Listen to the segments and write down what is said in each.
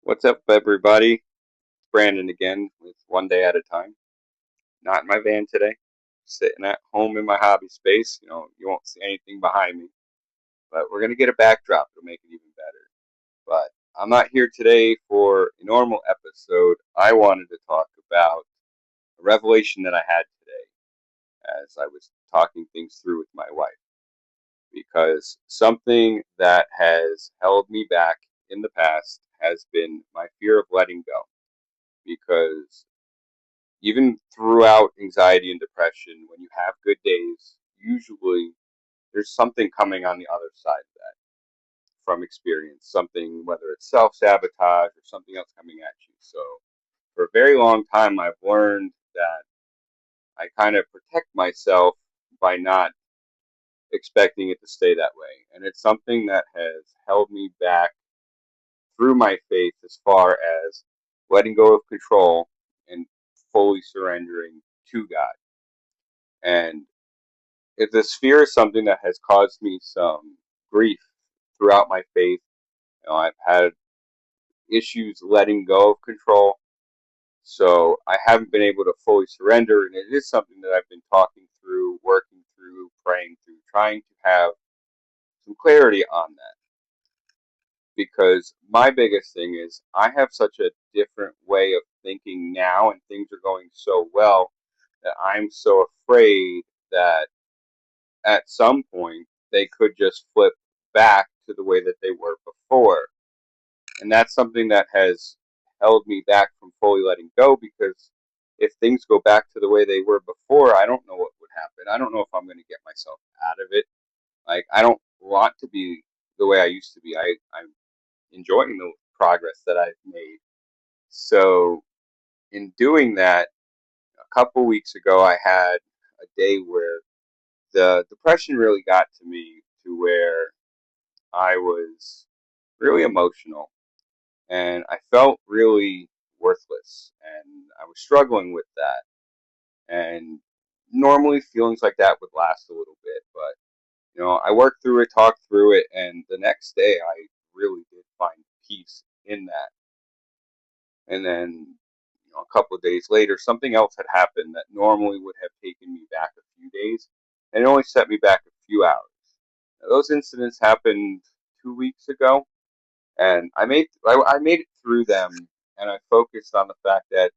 What's up, everybody? It's Brandon again with One Day at a Time. Not in my van today. Sitting at home in my hobby space. You won't see anything behind me, but we're gonna get a backdrop. It'll make it even better. But I'm not here today for a normal episode. I wanted to talk about a revelation that I had today as I was talking things through with my wife. Because something that has held me back in the past has been my fear of letting go. Because even throughout anxiety and depression, when you have good days, usually there's something coming on the other side of that from experience. Something, whether it's self sabotage or something else coming at you. So, for a very long time, I've learned that I kind of protect myself by not expecting it to stay that way. And it's something that has held me back through my faith as far as letting go of control and fully surrendering to God. And if this fear is something that has caused me some grief throughout my faith, I've had issues letting go of control, so I haven't been able to fully surrender, and it is something that I've been talking through, working through, praying through, trying to have some clarity on that. Because my biggest thing is I have such a different way of thinking now, and things are going so well that I'm so afraid that at some point they could just flip back to the way that they were before. And that's something that has held me back from fully letting go, because if things go back to the way they were before, I don't know what would happen. I don't know if I'm going to get myself out of it. Like, I don't want to be the way I used to be. I'm enjoying the progress that I've made. So, in doing that, a couple weeks ago, I had a day where the depression really got to me, to where I was really emotional and I felt really worthless, and I was struggling with that. And normally feelings like that would last a little bit, but I worked through it, talked through it, and the next day I really did find peace in that. And then a couple of days later, something else had happened that normally would have taken me back a few days, and it only set me back a few hours. Now, those incidents happened 2 weeks ago, and I made it through them, and I focused on the fact that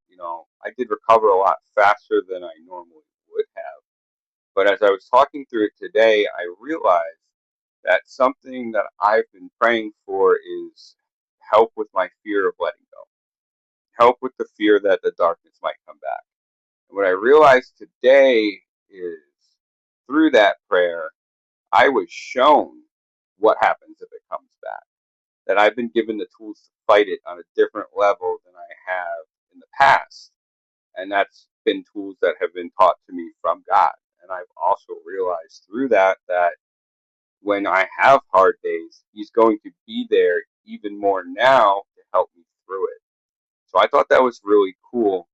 I did recover a lot faster than I normally would have. But as I was talking through it today, I realized that something that I've been praying for is help with my fear of letting go, help with the fear that the darkness might come back. And what I realized today is, through that prayer, I was shown what happens if it comes back, that I've been given the tools to fight it on a different level than I have in the past. And that's been tools that have been taught to me from God. And I've also realized through that when I have hard days, He's going to be there even more now to help me through it. So I thought that was really cool.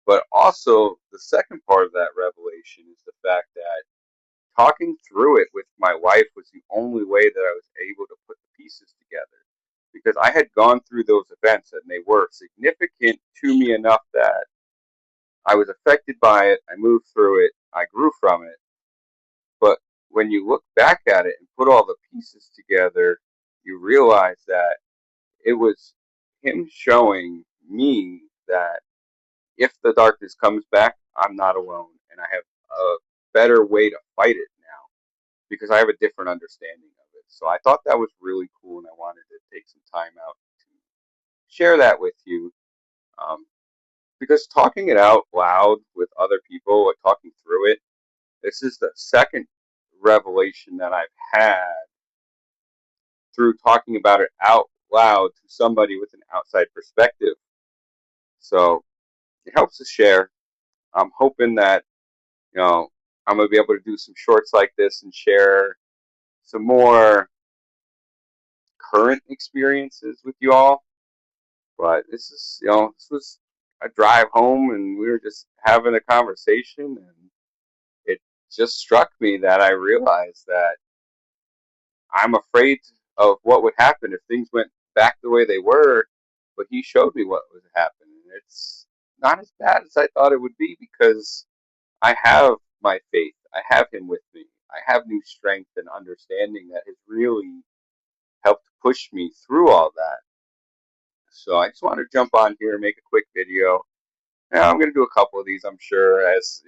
But also, the second part of that revelation is the fact that talking through it with my wife was the only way that I was able to put the pieces together, because I had gone through those events and they were significant to me enough that I was affected by it. I moved through it. I grew from it. But when you look back at it and put all the pieces together, you realize that it was him showing me that if the darkness comes back, I'm not alone, and I have a better way to fight it now because I have a different understanding of it. So I thought that was really cool, and I wanted to take some time out to share that with you. Um, because talking it out loud with other people, like talking through it, this is the second revelation that I've had through talking about it out loud to somebody with an outside perspective. So it helps to share. I'm hoping that you know I'm gonna be able to do some shorts like this and share some more current experiences with you all. But this was a drive home, and we were just having a conversation, and it just struck me that I realized that I'm afraid of what would happen if things went back the way they were. but he showed me what was happening. It's not as bad as I thought it would be because I have my faith. I have him with me. I have new strength and understanding that has really helped push me through all that. So I just want to jump on here and make a quick video. Now I'm going to do a couple of these, I'm sure, as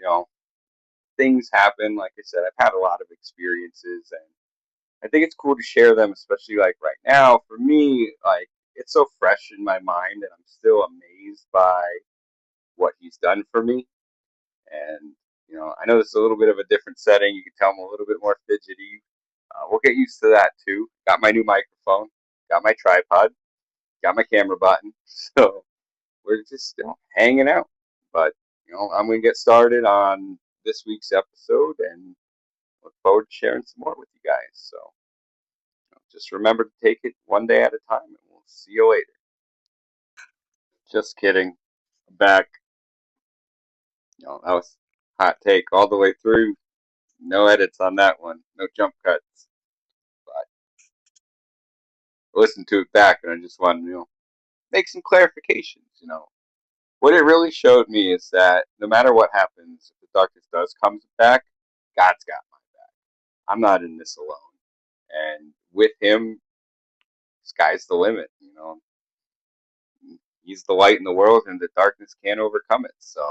things happen. Like I said, I've had a lot of experiences, and I think it's cool to share them, especially like right now. For me, like it's so fresh in my mind, and I'm still amazed by what he's done for me. And I know this is a little bit of a different setting. You can tell I'm a little bit more fidgety. We'll get used to that too. Got my new microphone, got my tripod, got my camera button. So we're just hanging out. But I'm gonna get started on this week's episode and look forward to sharing some more with you guys. So just remember to take it one day at a time, and we'll see you later. Just kidding. Back. That was hot take all the way through. No edits on that one. No jump cuts. But I listened to it back, and I just wanted to make some clarifications. What it really showed me is that no matter what happens, if the darkness does come back, God's got my back. I'm not in this alone. And with him, sky's the limit. He's the light in the world, and the darkness can't overcome it. So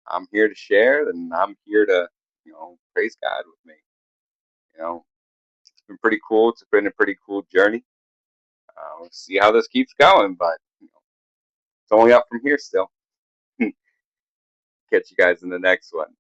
I'm here to share, and I'm here to, praise God with me. It's been pretty cool. It's been a pretty cool journey. We'll see how this keeps going, but it's only up from here still. Catch you guys in the next one.